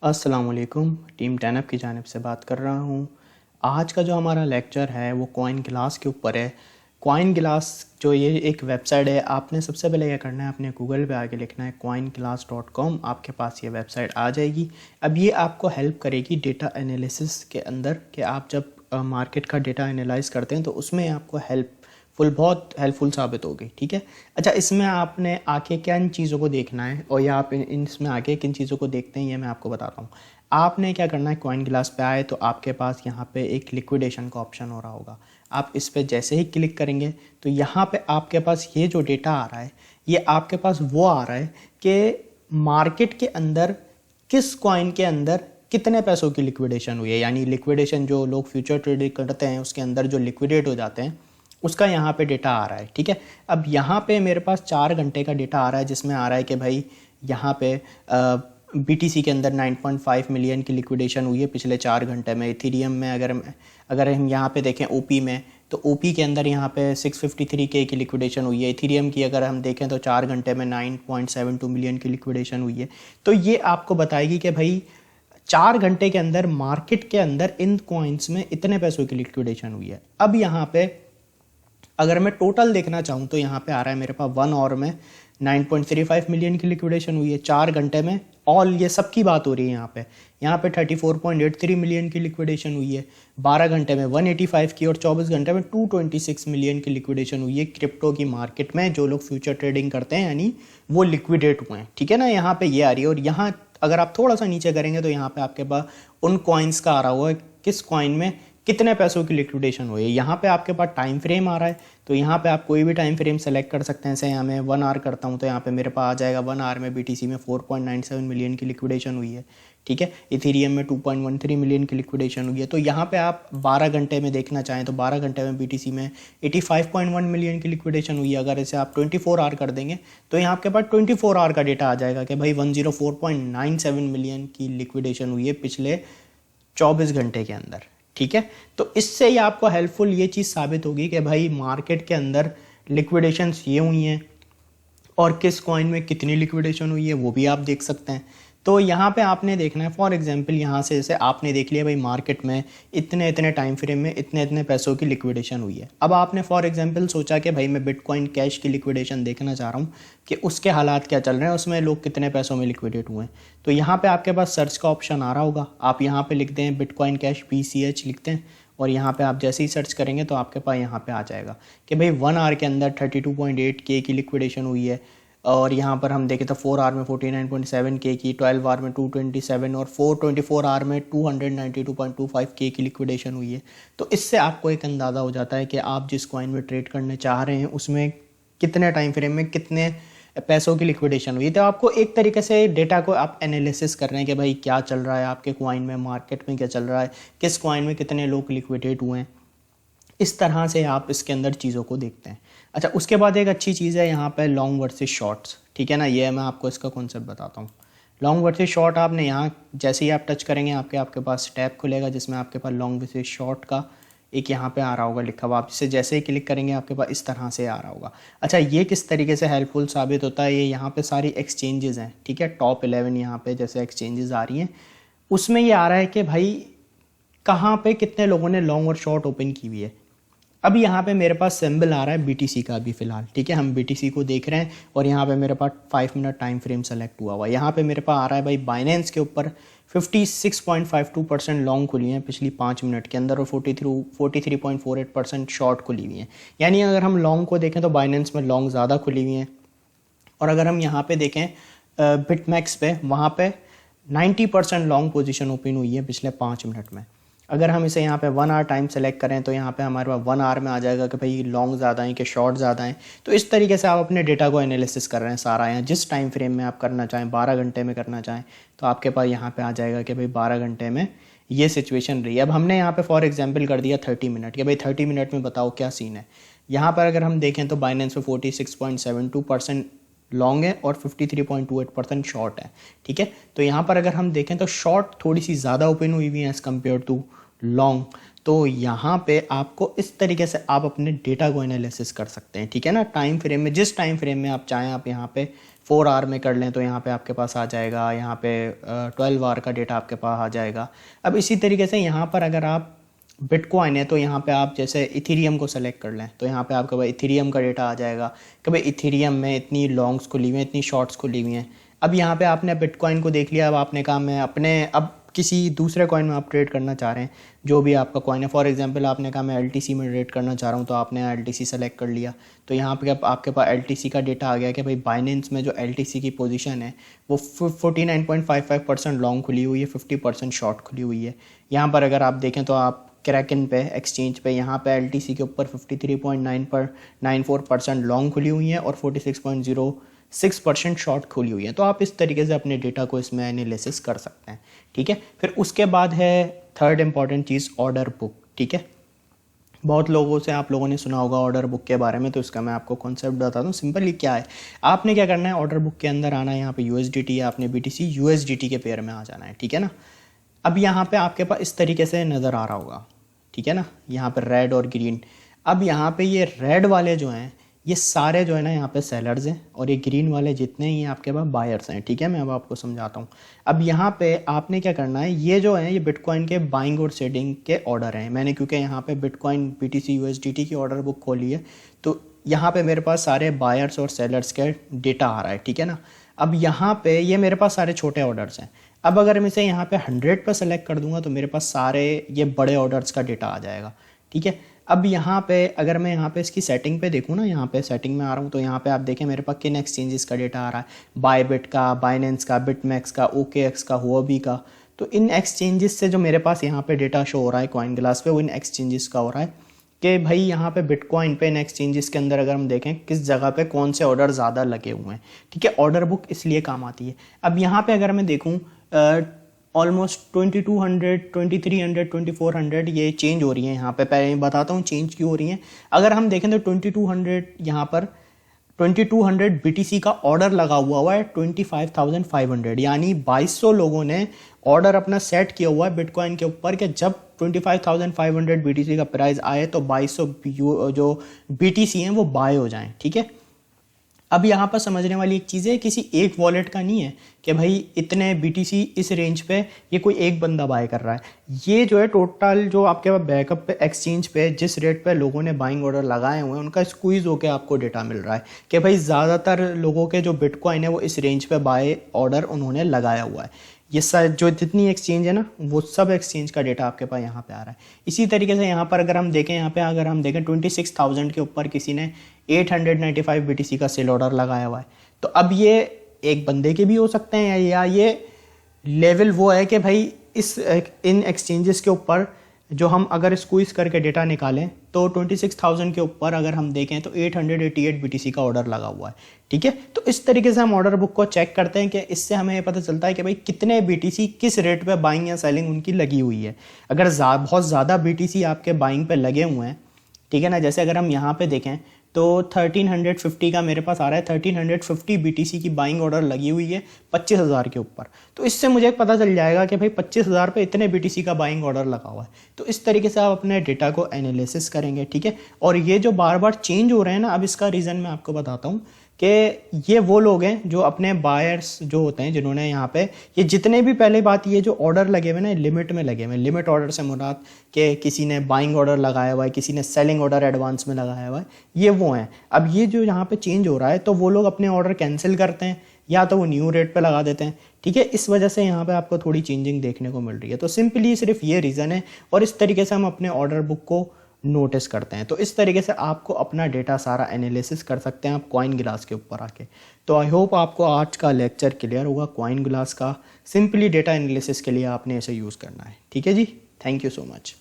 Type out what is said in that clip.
अस्सलामुअलैकुम, टीम 10 की जानिब से बात कर रहा हूँ। आज का जो हमारा लेक्चर है वो कॉइन ग्लास के ऊपर है। कॉइन ग्लास जो ये एक वेबसाइट है, आपने सबसे पहले क्या करना है, अपने गूगल पे आके लिखना है coinglass.com। आपके पास ये वेबसाइट आ जाएगी। अब ये आपको हेल्प करेगी डेटा एनालिसिस के अंदर कि आप जब मार्केट का डेटा एनालाइज करते हैं तो उसमें आपको बहुत हेल्पफुल साबित होगी। ठीक है। अच्छा, इसमें आपने आके किन चीज़ों को देखना है और या आप इसमें आके किन चीज़ों को देखते हैं ये मैं आपको बताता हूँ। आपने क्या करना है, कॉइन ग्लास पे आए तो आपके पास यहाँ पे एक लिक्विडेशन का ऑप्शन हो रहा होगा। आप इस पर जैसे ही क्लिक करेंगे तो यहाँ पे आपके पास ये जो डेटा आ रहा है ये आपके पास वो आ रहा है कि मार्केट के अंदर किस कॉइन के अंदर कितने पैसों की लिक्विडेशन हुई है। यानी लिक्विडेशन जो लोग फ्यूचर ट्रेडिंग करते हैं उसके अंदर जो लिक्विडेट हो जाते हैं उसका यहाँ पे डेटा आ रहा है। ठीक है। अब यहाँ पे मेरे पास 4 घंटे का डेटा आ रहा है जिसमें आ रहा है कि भाई यहाँ पे BTC के अंदर 9.5 मिलियन की लिक्विडेशन हुई है पिछले 4 घंटे में। इथेरियम में अगर हम यहाँ पे देखें OP में तो OP के अंदर यहाँ पे 653K की लिक्विडेशन हुई है। इथेरियम की अगर हम देखें तो 4 घंटे में 9.72 मिलियन की लिक्विडेशन हुई है। तो ये आपको बताएगी कि भाई 4 घंटे के अंदर मार्केट के अंदर इन कॉइन्स में इतने पैसों की लिक्विडेशन हुई है। अब यहाँ पे अगर मैं टोटल देखना चाहूँ तो यहाँ पे आ रहा है मेरे पास 1 आवर में 9.35 मिलियन की लिक्विडेशन हुई है। 4 घंटे में ऑल ये सब की बात हो रही है। यहाँ पे 34.83 मिलियन की लिक्विडेशन हुई है। 12 घंटे में 185 की और 24 घंटे में 226 मिलियन की लिक्विडेशन हुई है क्रिप्टो की मार्केट में। जो लोग फ्यूचर ट्रेडिंग करते हैं यानी वो लिक्विडेट हुए हैं। ठीक है ना, यहाँ पे ये आ रही है। और यहाँ अगर आप थोड़ा सा नीचे करेंगे तो यहाँ पे आपके पास उन कॉइन्स का आ रहा हुआ है किस कॉइन में कितने पैसों की लिक्विडेशन हुई है। यहाँ पे आपके पास टाइम फ्रेम आ रहा है तो यहाँ पे आप कोई भी टाइम फ्रेम सेलेक्ट कर सकते हैं। जैसे यहाँ मैं 1 आवर करता हूँ तो यहाँ पे मेरे पास आ जाएगा 1 आवर में BTC में 4.97 मिलियन की लिक्विडेशन हुई है। ठीक है। इथेरियम में 2.13 मिलियन की लिक्विडेशन हुई है। तो यहाँ पे आप 12 घंटे में देखना चाहें तो 12 घंटे में BTC में 85.1 मिलियन की लिक्विडेशन हुई है। अगर इसे आप 24 आवर कर देंगे तो यहाँ आपके पास 24 आवर का डेटा आ जाएगा कि भाई 104.97 मिलियन की लिक्विडेशन हुई है पिछले 24 घंटे के अंदर। ठीक है। तो इससे ही आपको हेल्पफुल ये चीज़ साबित होगी कि भाई मार्केट के अंदर लिक्विडेशंस ये हुई हैं और किस कॉइन में कितनी लिक्विडेशन हुई है वो भी आप देख सकते हैं। तो यहाँ पे आपने देखना है, फॉर एग्जांपल यहाँ से जैसे आपने देख लिया भाई मार्केट में इतने इतने टाइम फ्रेम में इतने इतने पैसों की लिक्विडेशन हुई है। अब आपने फॉर एग्जांपल सोचा कि भाई मैं बिटकॉइन कैश की लिक्विडेशन देखना चाह रहा हूँ कि उसके हालात क्या चल रहे हैं, उसमें लोग कितने पैसों में लिक्विडेट हुए हैं। तो यहाँ पर आपके पास सर्च का ऑप्शन आ रहा होगा। आप यहाँ पर लिखते हैं बिटकॉइन कैश BCH लिखते हैं और यहाँ पे आप जैसे ही सर्च करेंगे तो आपके पास यहाँ पे आ जाएगा कि भाई 1 आवर के अंदर 32.8K की लिक्विडेशन हुई है। और यहाँ पर हम देखें तो 4 आवर में 49.7K की, 12 आवर में 227 और 424 आवर में 292.25K की लिक्विडेशन हुई है। तो इससे आपको एक अंदाज़ा हो जाता है कि आप जिस कॉइन में ट्रेड करने चाह रहे हैं उसमें कितने टाइम फ्रेम में कितने पैसों की लिक्विडेशन हुई। तो आपको एक तरीके से डेटा को आप एनालिसिस कर रहे हैं कि भाई क्या चल रहा है आपके कॉइन में, मार्केट में क्या चल रहा है, किस कॉइन में कितने लोग लिक्विडेट हुए हैं। इस तरह से आप इसके अंदर चीज़ों को देखते हैं। अच्छा, उसके बाद एक अच्छी चीज़ है यहाँ पे लॉन्ग वर्सेस शॉर्ट्स। ठीक है ना, ये मैं आपको इसका कॉन्सेप्ट बताता हूँ। लॉन्ग वर्सेस शॉर्ट आपने यहाँ जैसे ही आप टच करेंगे आपके पास टैब खुलेगा जिसमें आपके पास लॉन्ग वर्सेस शॉर्ट का एक यहाँ पे आ रहा होगा लिखा हुआ। आप इसे जैसे ही क्लिक करेंगे आपके पास इस तरह से आ रहा होगा। अच्छा, ये किस तरीके से हेल्पफुल साबित होता है, ये यहाँ पे सारी एक्सचेंजेस हैं। ठीक है, टॉप 11 यहाँ पे जैसे एक्सचेंजेस आ रही हैं उसमें ये आ रहा है कि भाई कहाँ पे कितने लोगों ने लॉन्ग और शॉर्ट ओपन की हुई है। अब यहाँ पे मेरे पास सिंबल आ रहा है BTC का अभी फ़िलहाल। ठीक है, हम BTC को देख रहे हैं और यहाँ पे मेरे पास 5 मिनट टाइम फ्रेम सेलेक्ट हुआ हुआ है। यहाँ पे मेरे पास आ रहा है भाई बाइनेंस के ऊपर 56.52% लॉन्ग खुली हैं पिछली 5 मिनट के अंदर और 43.48% शॉर्ट खुली हुई हैं। यानी अगर हम लॉन्ग को देखें तो बाइनेंस में लॉन्ग ज़्यादा खुली हुई हैं। और अगर हम यहाँ पे देखें बिटमैक्स पे, वहाँ पे 90% लॉन्ग पोजीशन ओपन हुई है पिछले 5 मिनट में। अगर हम इसे यहाँ पे 1 आवर टाइम सेलेक्ट करें तो यहाँ पे हमारे पास 1 आवर में आ जाएगा कि भाई लॉन्ग ज़्यादा हैं कि शॉर्ट ज़्यादा हैं। तो इस तरीके से आप अपने डेटा को एनालिसिस कर रहे हैं सारा। यहाँ जिस टाइम फ्रेम में आप करना चाहें, 12 घंटे में करना चाहें तो आपके पास यहाँ पे आ जाएगा कि भाई 12 घंटे में ये सिचुएशन रही है। अब हमने यहाँ पे फॉर एग्जांपल कर दिया 30 मिनट कि भाई 30 मिनट में बताओ क्या सीन है। यहाँ पर अगर हम देखें तो बाइनेंस में 46.72% लॉन्ग है और 53.28% शॉर्ट है। ठीक है, तो यहाँ पर अगर हम देखें तो शॉर्ट थोड़ी सी ज़्यादा ओपन हुई हुई है एज़ कम्पेयर टू लॉन्ग। तो यहाँ पे आपको इस तरीके से आप अपने डेटा को एनालिसिस कर सकते हैं, ठीक है ना। टाइम फ्रेम में, जिस टाइम फ्रेम में आप चाहें, आप यहाँ पे 4 आवर में कर लें तो यहाँ पे आपके पास आ जाएगा, यहाँ पे 12 आवर का डेटा आपके पास आ जाएगा। अब इसी तरीके से यहाँ पर अगर आप बिटकॉइन है तो यहाँ पे आप जैसे इथेरियम को सेलेक्ट कर लें तो यहाँ पे आपके पास इथेरियम का डेटा आ जाएगा कि भाई इथेरियम में इतनी लॉन्ग्स खुली हुई हैं, इतनी शॉर्ट्स खुली हुई हैं। अब यहाँ पे आपने बिटकॉइन को देख लिया, अब आपने कहा मैं अपने अब किसी दूसरे कॉइन में आप ट्रेड करना चाह रहे हैं, जो भी आपका कॉइन है। फॉर एग्जांपल आपने कहा मैं एलटीसी में ट्रेड करना चाह रहा हूँ, तो आपने एलटीसी सेलेक्ट कर लिया। तो यहाँ पे अब आपके पास एलटीसी का डेटा आ गया कि भाई बाइनेंस में जो एलटीसी की पोजीशन है वो 49.55% लॉन्ग खुली हुई है, 50% शॉर्ट खुली हुई है। यहाँ पर अगर आप देखें तो आप क्रैकन पे, एक्सचेंज पे, यहाँ पे एलटीसी के ऊपर 53.94% लॉन्ग खुली हुई है और 46.06% शॉर्ट खुली हुई है। तो आप इस तरीके से अपने डेटा को इसमें एनालिसिस कर सकते हैं, ठीक है। फिर उसके बाद है थर्ड इंपॉर्टेंट चीज़, ऑर्डर बुक, ठीक है। बहुत लोगों से आप लोगों ने सुना होगा ऑर्डर बुक के बारे में, तो इसका मैं आपको कॉन्सेप्ट बताता हूँ। सिंपली क्या है, आपने क्या करना है, ऑर्डर बुक के अंदर आना है, यहाँ पे यूएसडीटी या आपने बीटीसी यूएसडीटी के पेयर में आ जाना है, ठीक है ना। अब यहाँ पे आपके पास इस तरीके से नज़र आ रहा होगा, ठीक है ना, यहाँ पे रेड और ग्रीन। अब यहाँ पे ये रेड वाले जो हैं ये सारे जो है ना यहाँ पे सेलर्स हैं और ये ग्रीन वाले जितने ही आपके पास बायर्स हैं, ठीक है। मैं अब आपको समझाता हूँ। अब यहाँ पे आपने क्या करना है, ये जो है ये बिटकॉइन के बाइंग और सेलिंग के ऑर्डर हैं। मैंने क्योंकि यहाँ पे बिटकॉइन बीटीसी यूएसडीटी की ऑर्डर बुक खोली है तो यहाँ पे मेरे पास सारे बायर्स और सेलर्स के डेटा आ रहा है, ठीक है ना। अब यहाँ पे ये मेरे पास सारे छोटे ऑर्डर्स हैं। अब अगर मैं इसे यहाँ पे 100 पर सेलेक्ट कर दूंगा तो मेरे पास सारे ये बड़े ऑर्डर्स का डेटा आ जाएगा, ठीक है। अब यहाँ पे अगर मैं यहाँ पे इसकी सेटिंग पे देखूँ ना, यहाँ पे सेटिंग में आ रहा हूँ तो यहाँ पे आप देखें मेरे पास किन एक्सचेंजेस का डेटा आ रहा है, बायबिट का, बाइनेंस का, बिटमैक्स का, ओकेएक्स का, हुओबी का। तो इन एक्सचेंजेस से जो मेरे पास यहाँ पे डेटा शो हो रहा है कॉइन ग्लास पे, वो इन एक्सचेंजेस का हो रहा है कि भाई यहाँ पे बिटकॉइन पे इन एक्सचेंजेस के अंदर अगर हम देखें किस जगह पे कौन से ऑर्डर ज़्यादा लगे हुए हैं, ठीक है। ऑर्डर बुक इसलिए काम आती है। अब यहाँ पे अगर मैं देखूँ ऑलमोस्ट 2200, 2300, 2400 ये चेंज हो रही है यहाँ पे। पहले बताता हूँ चेंज क्यों हो रही है। अगर हम देखें तो 2200 यहाँ पर 2200 बीटीसी का ऑर्डर लगा हुआ है 25,500, यानी 2200 लोगों ने ऑर्डर अपना सेट किया हुआ है बिटकॉइन के ऊपर कि जब 25,500 बीटीसी का प्राइस आए तो 2200 जो बीटीसी हैं वो बाय हो जाएं, ठीक है। अब यहाँ पर समझने वाली एक चीज़ है, किसी एक वॉलेट का नहीं है कि भाई इतने बीटीसी इस रेंज पे ये कोई एक बंदा बाय कर रहा है। ये जो है टोटल जो आपके पास बैकअप पे एक्सचेंज पे जिस रेट पे लोगों ने बाइंग ऑर्डर लगाए हुए हैं उनका स्क्वीज़ होकर आपको डेटा मिल रहा है कि भाई ज़्यादातर लोगों के जो बिटकॉइन है वो इस रेंज पे बाय ऑर्डर उन्होंने लगाया हुआ है। ये सब जो जितनी एक्सचेंज है ना वो सब एक्सचेंज का डेटा आपके पास यहाँ पे आ रहा है। इसी तरीके से यहाँ पर अगर हम देखें, यहाँ पे अगर हम देखें 26,000 के ऊपर किसी ने 895 बीटीसी का सेल ऑर्डर लगाया हुआ है। तो अब ये एक बंदे के भी हो सकते हैं या ये लेवल वो है कि भाई इस इन एक्सचेंजेस के ऊपर जो हम अगर स्क्वीज करके डेटा निकालें तो 26,000 के ऊपर अगर हम देखें तो 888 बीटीसी का ऑर्डर लगा हुआ है, ठीक है। तो इस तरीके से हम ऑर्डर बुक को चेक करते हैं कि इससे हमें ये पता चलता है कि भाई कितने बीटीसी किस रेट पे बाइंग या सेलिंग उनकी लगी हुई है। अगर बहुत ज़्यादा बीटीसी आपके बाइंग पे लगे हुए हैं, ठीक है ना, जैसे अगर हम यहाँ पे देखें तो 1350 का मेरे पास आ रहा है, 1350 बीटीसी की बाइंग ऑर्डर लगी हुई है 25,000 के ऊपर। तो इससे मुझे पता चल जाएगा कि भाई 25,000 पे इतने बीटीसी का बाइंग ऑर्डर लगा हुआ है। तो इस तरीके से आप अपने डेटा को एनालिसिस करेंगे, ठीक है। और ये जो बार बार चेंज हो रहे हैं ना, अब इसका रीज़न मैं आपको बताता हूँ कि ये वो लोग हैं जो अपने बायर्स जो होते हैं जिन्होंने यहाँ पे ये जितने भी, पहले बात ये जो ऑर्डर लगे हुए ना लिमिट में लगे हुए, लिमिट ऑर्डर से मुराद कि किसी ने बाइंग ऑर्डर लगाया हुआ है, किसी ने सेलिंग ऑर्डर एडवांस में लगाया हुआ है, ये वो हैं। अब ये जो यहाँ पे चेंज हो रहा है तो वो लोग अपने ऑर्डर कैंसिल करते हैं या तो वो न्यू रेट पे लगा देते हैं, ठीक है। इस वजह से यहाँ पे आपको थोड़ी चेंजिंग देखने को मिल रही है। तो सिंपली सिर्फ ये रीज़न है और इस तरीके से हम अपने ऑर्डर बुक को नोटिस करते हैं। तो इस तरीके से आपको अपना डेटा सारा एनालिसिस कर सकते हैं आप कॉइन ग्लास के ऊपर आके। तो आई होप आपको आज का लेक्चर क्लियर होगा कॉइन ग्लास का। सिंपली डेटा एनालिसिस के लिए आपने इसे यूज़ करना है, ठीक है जी। Thank you so much.